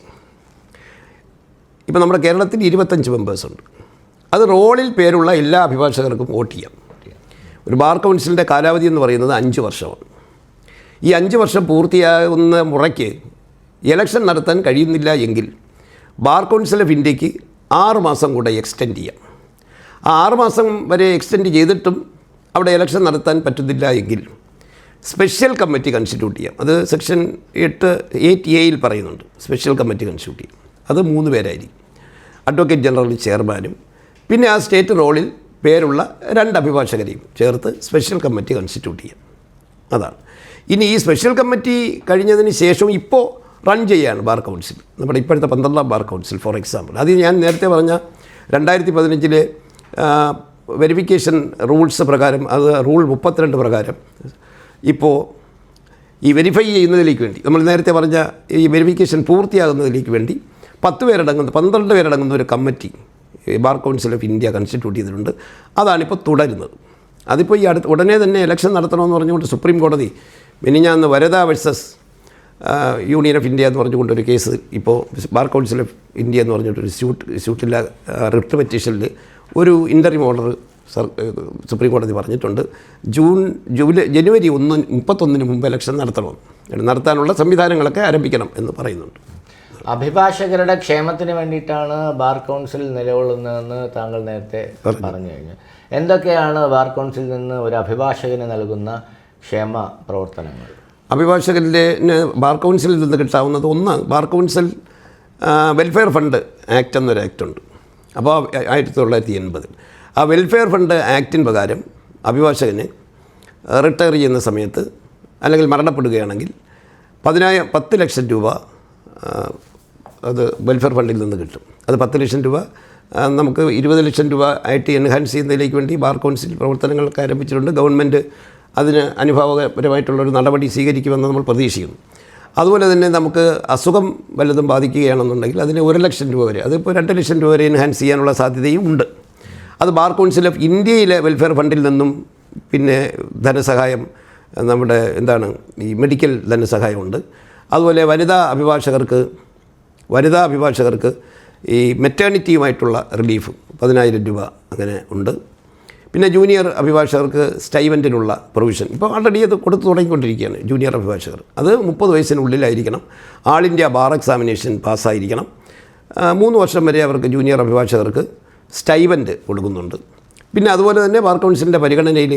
ഇപ്പോൾ നമ്മുടെ കേരളത്തിൽ 25 മെമ്പേഴ്സുണ്ട്. അത് റോളിൽ പേരുള്ള എല്ലാ അഭിഭാഷകർക്കും വോട്ട് ചെയ്യാം. ഒരു ബാർ കൗൺസിലിൻ്റെ കാലാവധി എന്ന് പറയുന്നത് 5 വർഷമാണ്. ഈ 5 വർഷം പൂർത്തിയാകുന്ന മുറയ്ക്ക് ഇലക്ഷൻ നടത്താൻ കഴിയുന്നില്ല എങ്കിൽ ബാർ കൗൺസിൽ ഓഫ് ഇന്ത്യക്ക് 6 മാസം കൂടെ എക്സ്റ്റെൻഡ് ചെയ്യാം. ആ 6 മാസം വരെ എക്സ്റ്റെൻഡ് ചെയ്തിട്ടും അവിടെ ഇലക്ഷൻ നടത്താൻ പറ്റുന്നില്ല എങ്കിൽ സ്പെഷ്യൽ കമ്മിറ്റി കൺസ്റ്റിറ്റ്യൂട്ട് ചെയ്യാം. അത് സെക്ഷൻ 8A പറയുന്നുണ്ട്. സ്പെഷ്യൽ കമ്മിറ്റി കൺസ്റ്റിറ്റ്യൂട്ട് ചെയ്യാം. അത് 3 പേരായിരിക്കും. അഡ്വക്കേറ്റ് ജനറൽ ചെയർമാനും പിന്നെ ആ സ്റ്റേറ്റ് റോളിൽ പേരുള്ള 2 അഭിഭാഷകരെയും ചേർത്ത് സ്പെഷ്യൽ കമ്മിറ്റി കൺസ്റ്റിറ്റ്യൂട്ട് ചെയ്യാം. അതാണ്. ഇനി ഈ സ്പെഷ്യൽ കമ്മിറ്റി കഴിഞ്ഞതിന് ശേഷം ഇപ്പോൾ റൺ ചെയ്യുകയാണ് ബാർ കൗൺസിൽ. നമ്മുടെ ഇപ്പോഴത്തെ 12ാം ബാർ കൗൺസിൽ ഫോർ എക്സാമ്പിൾ. അത് ഞാൻ നേരത്തെ പറഞ്ഞ 2015 വെരിഫിക്കേഷൻ റൂൾസ് പ്രകാരം, അത് റൂൾ 32 പ്രകാരം ഇപ്പോൾ ഈ വെരിഫൈ ചെയ്യുന്നതിലേക്ക് വേണ്ടി, നമ്മൾ നേരത്തെ പറഞ്ഞ ഈ വെരിഫിക്കേഷൻ പൂർത്തിയാകുന്നതിലേക്ക് വേണ്ടി 12 പേരടങ്ങുന്ന ഒരു committee bar council of India constitute ചെയ്തിട്ടുണ്ട്. അതാണിപ്പോൾ തുടരുന്നത്. അതിപ്പോൾ ഈ ഉടനെ തന്നെ ഇലക്ഷൻ നടത്തണമെന്ന് പറഞ്ഞുകൊണ്ട് സുപ്രീം കോടതി മിനിഞ്ഞാന്ന് Varada versus union of India എന്ന് പറഞ്ഞുകൊണ്ടൊരു കേസ് ഇപ്പോൾ ബാർ കൗൺസിൽ ഓഫ് ഇന്ത്യ എന്ന് പറഞ്ഞിട്ടൊരു സ്യൂട്ടിലെ റിട്ട് പെറ്റീഷനിൽ ഒരു ഇൻ്ററിം ഓർഡർ സുപ്രീം കോടതി പറഞ്ഞിട്ടുണ്ട്. ജനുവരി 31 മുമ്പ് ഇലക്ഷൻ നടത്താനുള്ള സംവിധാനങ്ങളൊക്കെ ആരംഭിക്കണം എന്ന് പറയുന്നുണ്ട്. അഭിഭാഷകരുടെ ക്ഷേമത്തിന് വേണ്ടിയിട്ടാണ് ബാർ കൗൺസിൽ നിലകൊള്ളുന്നതെന്ന് താങ്കൾ നേരത്തെ പറഞ്ഞു കഴിഞ്ഞു. എന്തൊക്കെയാണ് ബാർ കൗൺസിലിൽ നിന്ന് ഒരു അഭിഭാഷകന് നൽകുന്ന ക്ഷേമ പ്രവർത്തനങ്ങൾ? അഭിഭാഷകൻ്റെ ബാർ കൗൺസിലിൽ നിന്ന് കിട്ടാവുന്നത്, ഒന്ന്, bar council welfare fund act എന്നൊരു ആക്ടുണ്ട്. അപ്പോൾ 1980 ആ വെൽഫെയർ ഫണ്ട് ആക്ടിന് പ്രകാരം അഭിഭാഷകന് റിട്ടയർ ചെയ്യുന്ന സമയത്ത് അല്ലെങ്കിൽ മരണപ്പെടുകയാണെങ്കിൽ 10 ലക്ഷം രൂപ അത് വെൽഫെയർ ഫണ്ടിൽ നിന്ന് കിട്ടും. അത് 10 ലക്ഷം രൂപ നമുക്ക് 20 ലക്ഷം രൂപ ആയിട്ട് എൻഹാൻസ് ചെയ്യുന്നതിലേക്ക് വേണ്ടി ബാർ കൗൺസിൽ പ്രവർത്തനങ്ങളൊക്കെ ആരംഭിച്ചിട്ടുണ്ട്. ഗവൺമെൻറ് അതിന് അനുഭാവപരമായിട്ടുള്ളൊരു നടപടി സ്വീകരിക്കുമെന്ന് നമ്മൾ പ്രതീക്ഷിക്കുന്നു. അതുപോലെ തന്നെ നമുക്ക് അസുഖം വല്ലതും ബാധിക്കുകയാണെന്നുണ്ടെങ്കിൽ അതിന് 1 ലക്ഷം രൂപ വരെ, അതിപ്പോൾ 2 ലക്ഷം രൂപ വരെ എൻഹാൻസ് ചെയ്യാനുള്ള സാധ്യതയും ഉണ്ട്. അത് ബാർ കൗൺസിൽ ഓഫ് ഇന്ത്യയിലെ വെൽഫെയർ ഫണ്ടിൽ നിന്നും പിന്നെ ധനസഹായം, നമ്മുടെ ഈ മെഡിക്കൽ ധനസഹായമുണ്ട്. അതുപോലെ വനിതാ അഭിഭാഷകർക്ക് ഈ മെറ്റേണിറ്റിയുമായിട്ടുള്ള റിലീഫ് 10,000 രൂപ അങ്ങനെ ഉണ്ട്. പിന്നെ ജൂനിയർ അഭിഭാഷകർക്ക് സ്റ്റൈവൻറ്റിനുള്ള പ്രൊവിഷൻ ഇപ്പോൾ ആൾറെഡി അത് കൊടുത്തു തുടങ്ങിക്കൊണ്ടിരിക്കുകയാണ്. ജൂനിയർ അഭിഭാഷകർ അത് 30 വയസ്സിനുള്ളിലായിരിക്കണം, ആൾ ഇന്ത്യ ബാർ എക്സാമിനേഷൻ പാസ്സായിരിക്കണം. 3 വർഷം വരെ അവർക്ക് ജൂനിയർ അഭിഭാഷകർക്ക് സ്റ്റൈവൻറ്റ് കൊടുക്കുന്നുണ്ട്. പിന്നെ അതുപോലെ തന്നെ ബാർ കൗൺസിലിൻ്റെ പരിഗണനയിൽ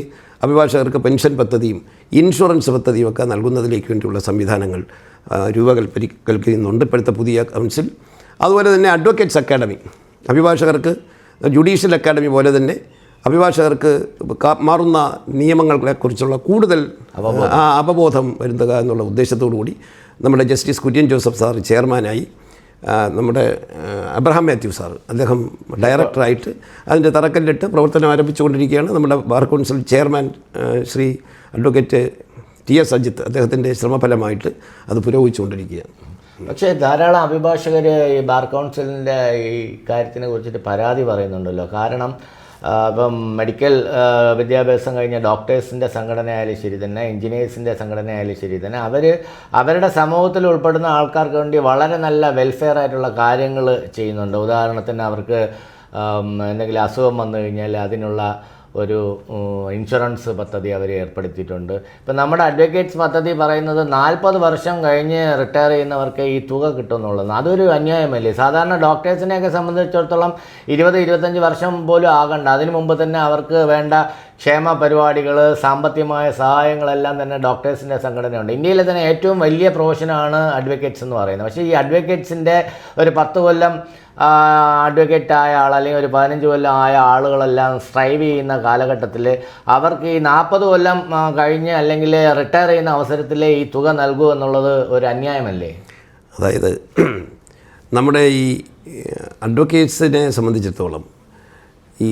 അഭിഭാഷകർക്ക് പെൻഷൻ പദ്ധതിയും ഇൻഷുറൻസ് പദ്ധതിയും ഒക്കെ നൽകുന്നതിലേക്ക് വേണ്ടിയുള്ള സംവിധാനങ്ങൾ രൂപകൽപ്പിക്കുന്നുണ്ട് ഇപ്പോഴത്തെ പുതിയ കൗൺസിൽ. അതുപോലെ തന്നെ അഡ്വക്കേറ്റ്സ് അക്കാഡമി, അഭിഭാഷകർക്ക് ജുഡീഷ്യൽ അക്കാഡമി പോലെ തന്നെ അഭിഭാഷകർക്ക് മാറുന്ന നിയമങ്ങളെക്കുറിച്ചുള്ള കൂടുതൽ അവബോധം വരുത്തുക എന്നുള്ള ഉദ്ദേശത്തോടു കൂടി നമ്മുടെ ജസ്റ്റിസ് കുര്യൻ ജോസഫ് സാർ ചെയർമാനായി, നമ്മുടെ അബ്രഹാം മാത്യു സാർ അദ്ദേഹം ഡയറക്ടറായിട്ട് അതിൻ്റെ തറക്കല്ലിട്ട് പ്രവർത്തനം ആരംഭിച്ചുകൊണ്ടിരിക്കുകയാണ്. നമ്മുടെ bar council chairman Shri advocate TS Ajith അദ്ദേഹത്തിൻ്റെ ശ്രമഫലമായിട്ട് അത് പുരോഗമിച്ചുകൊണ്ടിരിക്കുകയാണ്. പക്ഷേ ധാരാളം അഭിഭാഷകർ ഈ ബാർ കൗൺസിലിൻ്റെ ഈ കാര്യത്തിനെ കുറിച്ചിട്ട് പരാതി പറയുന്നുണ്ടല്ലോ. കാരണം ഇപ്പം മെഡിക്കൽ വിദ്യാഭ്യാസം കഴിഞ്ഞ ഡോക്ടേഴ്സിൻ്റെ സംഘടനയായാലും ശരി തന്നെ, എൻജിനീയേഴ്സിൻ്റെ സംഘടനയായാലും ശരി തന്നെ, അവരുടെ സമൂഹത്തിൽ ഉൾപ്പെടുന്ന ആൾക്കാർക്ക് വേണ്ടി വളരെ നല്ല വെൽഫെയർ ആയിട്ടുള്ള കാര്യങ്ങൾ ചെയ്യുന്നുണ്ട്. ഉദാഹരണത്തിന് അവർക്ക് എന്തെങ്കിലും അസുഖം വന്നു കഴിഞ്ഞാൽ അതിനുള്ള ഒരു ഇൻഷുറൻസ് പദ്ധതി അവർ ഏർപ്പെടുത്തിയിട്ടുണ്ട്. ഇപ്പം നമ്മുടെ അഡ്വക്കേറ്റ്സ് പദ്ധതി പറയുന്നത് 40 വർഷം കഴിഞ്ഞ് റിട്ടയർ ചെയ്യുന്നവർക്ക് ഈ തുക കിട്ടുമെന്നുള്ളത്. അതൊരു അന്യായമല്ലേ? സാധാരണ ഡോക്ടേഴ്സിനെയൊക്കെ സംബന്ധിച്ചിടത്തോളം 20-25 വർഷം പോലും ആകണ്ട, അതിനു മുമ്പ് തന്നെ അവർക്ക് വേണ്ട ക്ഷേമ പരിപാടികൾ, സാമ്പത്തികമായ സഹായങ്ങളെല്ലാം തന്നെ ഡോക്ടേഴ്സിൻ്റെ സംഘടനയുണ്ട്. ഇന്ത്യയിലെ തന്നെ ഏറ്റവും വലിയ പ്രൊഫഷനാണ് അഡ്വക്കേറ്റ്സ് എന്ന് പറയുന്നത്. പക്ഷേ ഈ അഡ്വക്കേറ്റ്സിൻ്റെ ഒരു 10 കൊല്ലം അഡ്വക്കേറ്റ് ആയ ആൾ അല്ലെങ്കിൽ ഒരു 15 കൊല്ലം ആയ ആളുകളെല്ലാം സ്ട്രൈവ് ചെയ്യുന്ന കാലഘട്ടത്തിൽ അവർക്ക് ഈ 40 കൊല്ലം കഴിഞ്ഞ് അല്ലെങ്കിൽ റിട്ടയർ ചെയ്യുന്ന അവസരത്തിൽ ഈ തുക നൽകൂ എന്നുള്ളത് ഒരു അന്യായമല്ലേ? അതായത് നമ്മുടെ ഈ അഡ്വക്കേറ്റ്സിനെ സംബന്ധിച്ചിടത്തോളം ഈ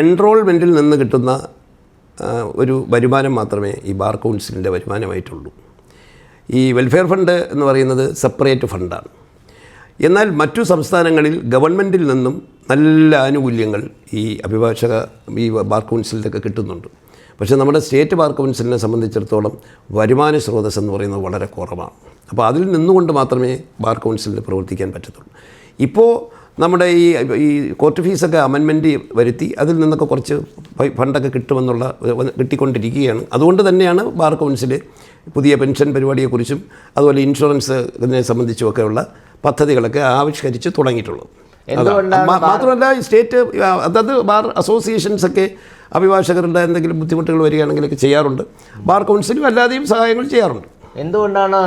എൻറോൾമെൻറ്റിൽ നിന്ന് കിട്ടുന്ന ഒരു വരുമാനം മാത്രമേ ഈ ബാർ കൗൺസിലിൻ്റെ വരുമാനമായിട്ടുള്ളൂ. ഈ വെൽഫെയർ ഫണ്ട് എന്ന് പറയുന്നത് സെപ്പറേറ്റ് ഫണ്ടാണ്. എന്നാൽ മറ്റു സംസ്ഥാനങ്ങളിൽ ഗവൺമെൻറ്റിൽ നിന്നും നല്ല ആനുകൂല്യങ്ങൾ ഈ ഈ ബാർ കൗൺസിലിനൊക്കെ കിട്ടുന്നുണ്ട്. പക്ഷേ നമ്മുടെ സ്റ്റേറ്റ് ബാർ കൗൺസിലിനെ സംബന്ധിച്ചിടത്തോളം വരുമാന സ്രോതസ് എന്ന് പറയുന്നത് വളരെ കുറവാണ്. അപ്പോൾ അതിൽ നിന്നുകൊണ്ട് മാത്രമേ ബാർ കൗൺസിലിന് പ്രവർത്തിക്കാൻ പറ്റത്തുള്ളൂ. ഇപ്പോൾ നമ്മുടെ ഈ കോർട്ട് ഫീസൊക്കെ അമെൻമെൻറ്റ് വരുത്തി അതിൽ നിന്നൊക്കെ കുറച്ച് ഫണ്ടൊക്കെ കിട്ടിക്കൊണ്ടിരിക്കുകയാണ്. അതുകൊണ്ട് തന്നെയാണ് ബാർ കൗൺസിൽ പുതിയ പെൻഷൻ പരിപാടിയെക്കുറിച്ചും അതുപോലെ ഇൻഷുറൻസിനെ സംബന്ധിച്ചുമൊക്കെയുള്ള പദ്ധതികളൊക്കെ ആവിഷ്കരിച്ച് തുടങ്ങിയിട്ടുള്ളത്. മാത്രമല്ല സ്റ്റേറ്റ് അതത് ബാർ അസോസിയേഷൻസൊക്കെ അഭിഭാഷകരുടെ എന്തെങ്കിലും ബുദ്ധിമുട്ടുകൾ വരികയാണെങ്കിലൊക്കെ ചെയ്യാറുണ്ട്. ബാർ കൗൺസിലും അല്ലാതെയും സഹായങ്ങൾ ചെയ്യാറുണ്ട്. എന്തുകൊണ്ടാണ്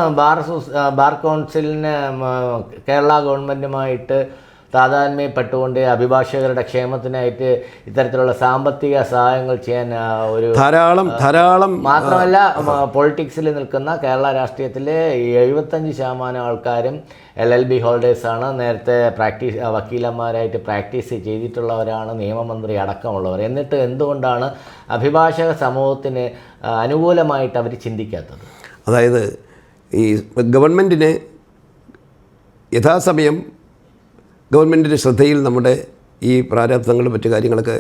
ബാർ കൗൺസിലിന് കേരള ഗവൺമെൻറ്റുമായിട്ട് താതാത്മ്യപ്പെട്ടുകൊണ്ട് അഭിഭാഷകരുടെ ക്ഷേമത്തിനായിട്ട് ഇത്തരത്തിലുള്ള സാമ്പത്തിക സഹായങ്ങൾ ചെയ്യാൻ ഒരു ധാരാളം മാത്രമല്ല പൊളിറ്റിക്സിൽ നിൽക്കുന്ന കേരള രാഷ്ട്രീയത്തിലെ 75% ആൾക്കാരും LLB ഹോൾഡേഴ്സാണ്. നേരത്തെ വക്കീലന്മാരായിട്ട് പ്രാക്ടീസ് ചെയ്തിട്ടുള്ളവരാണ്, നിയമമന്ത്രി അടക്കമുള്ളവർ. എന്നിട്ട് എന്തുകൊണ്ടാണ് അഭിഭാഷക സമൂഹത്തിന് അനുകൂലമായിട്ട് അവർ ചിന്തിക്കാത്തത്? അതായത് ഈ ഗവൺമെൻറ്റിന് യഥാസമയം ഗവൺമെൻറ്റിൻ്റെ ശ്രദ്ധയിൽ നമ്മുടെ ഈ പ്രാരാബ്ധങ്ങളും മറ്റു കാര്യങ്ങളൊക്കെ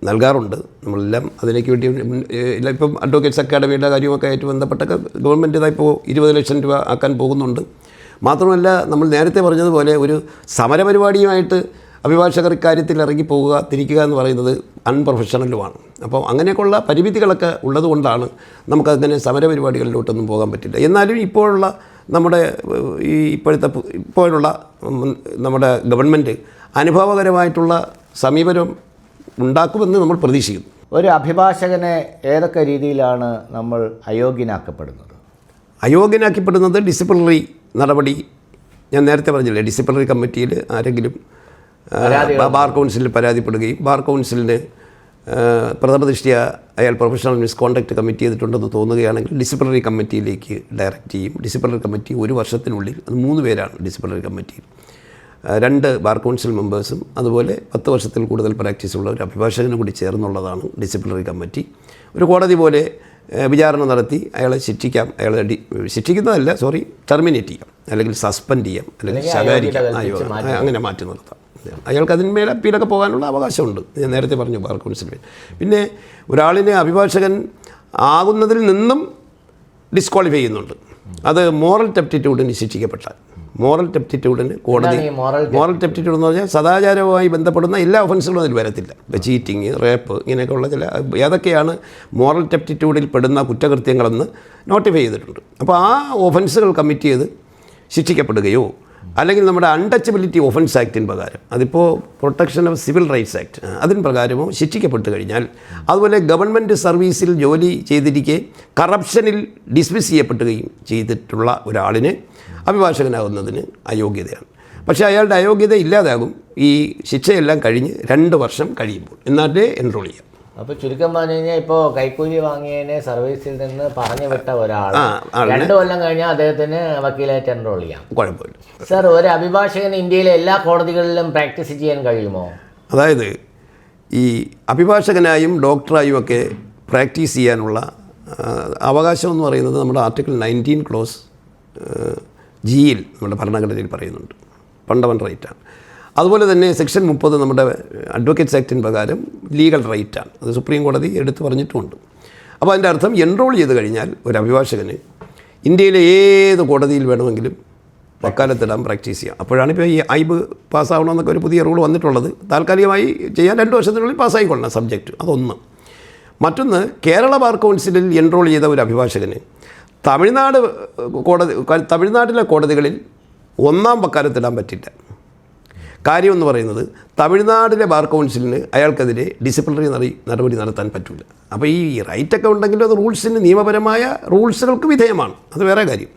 നൽകാറുണ്ട്. നമ്മളെല്ലാം അതിലേക്ക് വേണ്ടി ഇപ്പം അഡ്വക്കേറ്റ്സ് അക്കാഡമിയുടെ കാര്യമൊക്കെ ആയിട്ട് ബന്ധപ്പെട്ടൊക്കെ ഗവൺമെൻറ് ഇതായിപ്പോൾ 20 ലക്ഷം രൂപ ആക്കാൻ പോകുന്നുണ്ട്. മാത്രമല്ല നമ്മൾ നേരത്തെ പറഞ്ഞതുപോലെ ഒരു സമരപരിപാടിയുമായിട്ട് അഭിഭാഷകർ ഇക്കാര്യത്തിൽ ഇറങ്ങിപ്പോവുക തിരിക്കുക എന്ന് പറയുന്നത് അൺപ്രൊഫഷണലുമാണ്. അപ്പോൾ അങ്ങനെയൊക്കെയുള്ള പരിമിതികളൊക്കെ ഉള്ളതുകൊണ്ടാണ് നമുക്കങ്ങനെ സമരപരിപാടികളിലോട്ടൊന്നും പോകാൻ പറ്റില്ല. എന്നാലും ഇപ്പോഴുള്ള നമ്മുടെ ഇപ്പോഴുള്ള നമ്മുടെ ഗവൺമെൻറ് അനുഭവകരമായിട്ടുള്ള സമീപനം ഉണ്ടാക്കുമെന്ന് നമ്മൾ പ്രതീക്ഷിക്കുന്നു. ഒരു അഭിഭാഷകനെ ഏതൊക്കെ രീതിയിലാണ് നമ്മൾ അയോഗ്യനാക്കപ്പെടുന്നത്? ഡിസിപ്ലിനറി നടപടി ഞാൻ നേരത്തെ പറഞ്ഞില്ലേ, ഡിസിപ്ലിനറി കമ്മിറ്റിയിൽ ആരെങ്കിലും ബാർ കൗൺസിലിൽ പരാതിപ്പെടുകയും ബാർ കൗൺസിലിന് പ്രഥമദൃഷ്ട്യ അയാൾ പ്രൊഫഷണൽ മിസ്കോണ്ടക്റ്റ് കമ്മിറ്റ് ചെയ്തിട്ടുണ്ടെന്ന് തോന്നുകയാണെങ്കിൽ ഡിസിപ്ലിനറി കമ്മിറ്റിയിലേക്ക് ഡയറക്റ്റ് ചെയ്യും. ഡിസിപ്ലിനറി കമ്മിറ്റി 1 വർഷത്തിനുള്ളിൽ, അത് 3 പേരാണ് ഡിസിപ്ലിനറി കമ്മിറ്റിയിൽ, 2 ബാർ കൗൺസിൽ മെമ്പേഴ്സും അതുപോലെ 10 വർഷത്തിൽ കൂടുതൽ പ്രാക്ടീസുള്ള ഒരു അഭിഭാഷകനും കൂടി ചേർന്നുള്ളതാണ് ഡിസിപ്ലിനറി കമ്മിറ്റി. ഒരു കോടതി പോലെ വിചാരണ നടത്തി അയാളെ ശിക്ഷിക്കാം. അയാളെ ടെർമിനേറ്റ് ചെയ്യാം, അല്ലെങ്കിൽ സസ്പെൻഡ് ചെയ്യാം, അല്ലെങ്കിൽ ശകാരിക്കാം, അങ്ങനെ മാറ്റി നിർത്താം. അയാൾക്ക് അതിന്മേൽ അപ്പീലൊക്കെ പോകാനുള്ള അവകാശമുണ്ട്. ഞാൻ നേരത്തെ പറഞ്ഞു ബാർ കൗൺസിലിൽ. പിന്നെ ഒരാളിനെ അഭിഭാഷകൻ ആകുന്നതിൽ നിന്നും ഡിസ്ക്വാളിഫൈ ചെയ്യുന്നുണ്ട്. അത് മോറൽ ടെപ്റ്റിറ്റ്യൂഡിന് ശിക്ഷിക്കപ്പെട്ടാൽ. മോറൽ ടെപ്റ്റിറ്റ്യൂഡിന് കോടതി, മോറൽ ടെപ്റ്റിറ്റ്യൂഡ് എന്ന് പറഞ്ഞാൽ സദാചാരവുമായി ബന്ധപ്പെടുന്ന എല്ലാ ഒഫൻസുകളും അതിൽ വരത്തില്ല. ചീറ്റിങ്, റേപ്പ്, ഇങ്ങനെയൊക്കെയുള്ള ചില ഏതൊക്കെയാണ് മോറൽ ടെപ്റ്റിറ്റ്യൂഡിൽ പെടുന്ന കുറ്റകൃത്യങ്ങളെന്ന് നോട്ടിഫൈ ചെയ്തിട്ടുണ്ട്. അപ്പോൾ ആ ഒഫൻസുകൾ കമ്മിറ്റ് ചെയ്ത് ശിക്ഷിക്കപ്പെടുകയോ അല്ലെങ്കിൽ നമ്മുടെ അൺടച്ചബിലിറ്റി ഒഫൻസ് ആക്ടിന് പ്രകാരം, അതിപ്പോൾ protection of civil rights act, അതിന് പ്രകാരമോ ശിക്ഷിക്കപ്പെട്ട് കഴിഞ്ഞാൽ, അതുപോലെ ഗവൺമെൻറ് സർവീസിൽ ജോലി ചെയ്തിരിക്കെ കറപ്ഷനിൽ ഡിസ്മിസ് ചെയ്യപ്പെടുകയും ചെയ്തിട്ടുള്ള ഒരാളിന് അഭിഭാഷകനാകുന്നതിന് അയോഗ്യതയാണ്. പക്ഷേ അയാളുടെ അയോഗ്യത ഇല്ലാതാകും ഈ ശിക്ഷയെല്ലാം കഴിഞ്ഞ് 2 വർഷം കഴിയുമ്പോൾ, എന്നാലേ എൻറോൾ ചെയ്യാം. അപ്പോൾ ചുരുക്കം പറഞ്ഞു കഴിഞ്ഞാൽ ഇപ്പോൾ കൈക്കൂലി വാങ്ങിയതിനെ സർവീസിൽ നിന്ന് പറഞ്ഞു വിട്ട ഒരാൾ 2 കൊല്ലം കഴിഞ്ഞാൽ അദ്ദേഹത്തിന് വക്കീലായിട്ട് എൻറോൾ ചെയ്യാം, കുഴപ്പമില്ല. സാർ, ഒരു അഭിഭാഷകന് ഇന്ത്യയിലെ എല്ലാ കോടതികളിലും പ്രാക്ടീസ് ചെയ്യാൻ കഴിയുമോ? അതായത് ഈ അഭിഭാഷകനായും ഡോക്ടറായും ഒക്കെ പ്രാക്ടീസ് ചെയ്യാനുള്ള അവകാശം എന്ന് പറയുന്നത് നമ്മുടെ ആർട്ടിക്കിൾ 19 ക്ലോസ് Gയിൽ നമ്മുടെ ഭരണഘടനയിൽ പറയുന്നുണ്ട്, ഫണ്ടമെൻ്റൽ റൈറ്റാണ്. അതുപോലെ തന്നെ സെക്ഷൻ 30 നമ്മുടെ അഡ്വക്കേറ്റ്സ് ആക്ടിന് പ്രകാരം ലീഗൽ റൈറ്റാണ്. അത് സുപ്രീം കോടതി എടുത്തു പറഞ്ഞിട്ടുമുണ്ട്. അപ്പോൾ അതിൻ്റെ അർത്ഥം എൻറോൾ ചെയ്ത് കഴിഞ്ഞാൽ ഒരു അഭിഭാഷകന് ഇന്ത്യയിലെ ഏത് കോടതിയിൽ വേണമെങ്കിലും വക്കാലത്തിടാൻ പ്രാക്ടീസ് ചെയ്യാം. അപ്പോഴാണ് ഇപ്പോൾ ഈ ഐബ് പാസ്സാവണമെന്നൊക്കെ ഒരു പുതിയ റൂൾ വന്നിട്ടുള്ളത്. താൽക്കാലികമായി ചെയ്യാൻ 2 വർഷത്തിനുള്ളിൽ പാസ്സായിക്കൊള്ളണം സബ്ജക്റ്റ്. അതൊന്ന്. മറ്റൊന്ന്, കേരള ബാർ കൗൺസിലിൽ എൻറോൾ ചെയ്ത ഒരു അഭിഭാഷകന് തമിഴ്നാട്ടിലെ കോടതികളിൽ 1ാം വക്കാലത്തിടാൻ പറ്റില്ല. കാര്യം എന്ന് പറയുന്നത് തമിഴ്നാട്ടിലെ ബാർ കൗൺസിലിന് അയാൾക്കെതിരെ ഡിസിപ്ലിനറി നടപടി നടത്താൻ പറ്റില്ല. അപ്പോൾ ഈ റൈറ്റൊക്കെ ഉണ്ടെങ്കിലും അത് റൂൾസിന്, നിയമപരമായ റൂൾസുകൾക്ക് വിധേയമാണ്, അത് വേറെ കാര്യം.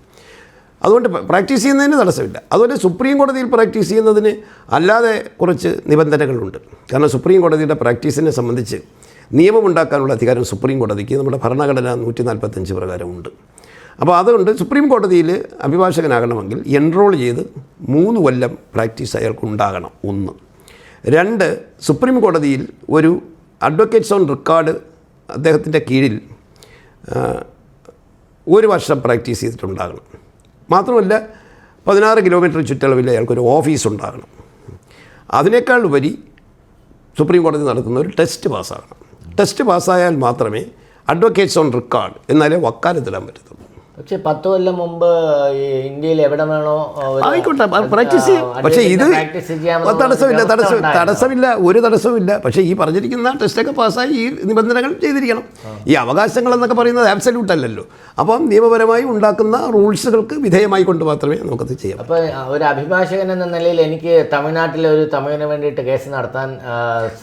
അതുകൊണ്ട് പ്രാക്ടീസ് ചെയ്യുന്നതിന് തടസ്സമില്ല. അതുപോലെ സുപ്രീം കോടതിയിൽ പ്രാക്ടീസ് ചെയ്യുന്നതിന് അല്ലാതെ കുറച്ച് നിബന്ധനകളുണ്ട്. കാരണം സുപ്രീം കോടതിയുടെ പ്രാക്ടീസിനെ സംബന്ധിച്ച് നിയമമുണ്ടാക്കാനുള്ള അധികാരം സുപ്രീം കോടതിക്ക് നമ്മുടെ ഭരണഘടന 145 പ്രകാരമുണ്ട്. അപ്പോൾ അതുകൊണ്ട് സുപ്രീം കോടതിയിൽ അഭിഭാഷകനാകണമെങ്കിൽ എൻറോൾ ചെയ്ത് 3 കൊല്ലം പ്രാക്ടീസ് അയാൾക്ക് ഉണ്ടാകണം. 1. 2, സുപ്രീം കോടതിയിൽ ഒരു അഡ്വക്കേറ്റ്സ് ഓൺ റെക്കോർഡ് അദ്ദേഹത്തിൻ്റെ കീഴിൽ 1 വർഷം പ്രാക്ടീസ് ചെയ്തിട്ടുണ്ടാകണം. മാത്രമല്ല 16 കിലോമീറ്റർ ചുറ്റളവിൽ അയാൾക്കൊരു ഓഫീസ് ഉണ്ടാകണം. അതിനേക്കാൾ ഉപരി സുപ്രീം കോടതി നടത്തുന്ന ഒരു ടെസ്റ്റ് പാസ്സാകണം. ടെസ്റ്റ് പാസ്സായാൽ മാത്രമേ അഡ്വക്കേറ്റ്സ് ഓൺ റെക്കോർഡ് എന്നാലേ വക്കാലത്തിടാൻ പറ്റത്തുള്ളൂ. പക്ഷേ 10 കൊല്ലം മുമ്പ് ഈ ഇന്ത്യയിൽ എവിടെ വേണോ ആയിക്കോട്ടെ, പ്രാക്ടീസ് ചെയ്യും. പക്ഷേ ഇത് തടസ്സമില്ല, ഒരു തടസ്സമില്ല. പക്ഷേ ഈ പറഞ്ഞിരിക്കുന്ന ടെസ്റ്റൊക്കെ പാസ്സായി ഈ നിബന്ധനകൾ ചെയ്തിരിക്കണം. ഈ അവകാശങ്ങളെന്നൊക്കെ പറയുന്നത് ആബ്സല്യൂട്ട് അല്ലല്ലോ. അപ്പം നിയമപരമായി ഉണ്ടാക്കുന്ന റൂൾസുകൾക്ക് വിധേയമായി കൊണ്ട് മാത്രമേ നമുക്കത് ചെയ്യാം. അപ്പോൾ ഒരു അഭിഭാഷകൻ എന്ന നിലയിൽ എനിക്ക് തമിഴ്നാട്ടിലെ ഒരു തമിഴിന് വേണ്ടിയിട്ട് കേസ് നടത്താൻ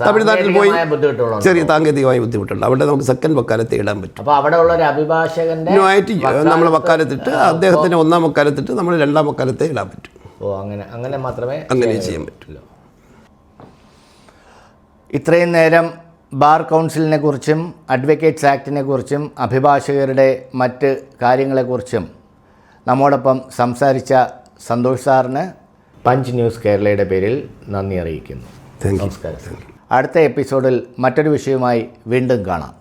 തമിഴ്നാട്ടിൽ പോയി ബുദ്ധിമുട്ടുള്ളൂ, ചെറിയ സാങ്കേതികമായ ബുദ്ധിമുട്ടുണ്ട്. അവിടെ നമുക്ക് സെക്കൻഡ് വക്കാലത്ത് ഇടാൻ പറ്റും. അപ്പോൾ അവിടെ ഉള്ള ഒരു അഭിഭാഷകന്റെ നമ്മൾ വക്കാലത്തിട്ട് അദ്ദേഹത്തിന് 1ാം വക്കാലത്തിട്ട് നമ്മൾ 2ാം വക്കാലത്തെ ഇടാൻ പറ്റും. അങ്ങനെ മാത്രമേ ചെയ്യാൻ പറ്റുള്ളൂ. ഇത്രയും നേരം ബാർ കൗൺസിലിനെ കുറിച്ചും അഡ്വക്കേറ്റ്സ് ആക്ടിനെ കുറിച്ചും അഭിഭാഷകരുടെ മറ്റ് കാര്യങ്ങളെക്കുറിച്ചും നമ്മോടൊപ്പം സംസാരിച്ച സന്തോഷ് സാറിന് പഞ്ച് ന്യൂസ് കേരളയുടെ പേരിൽ നന്ദി അറിയിക്കുന്നു. നമസ്കാരം. അടുത്ത എപ്പിസോഡിൽ മറ്റൊരു വിഷയവുമായി വീണ്ടും കാണാം.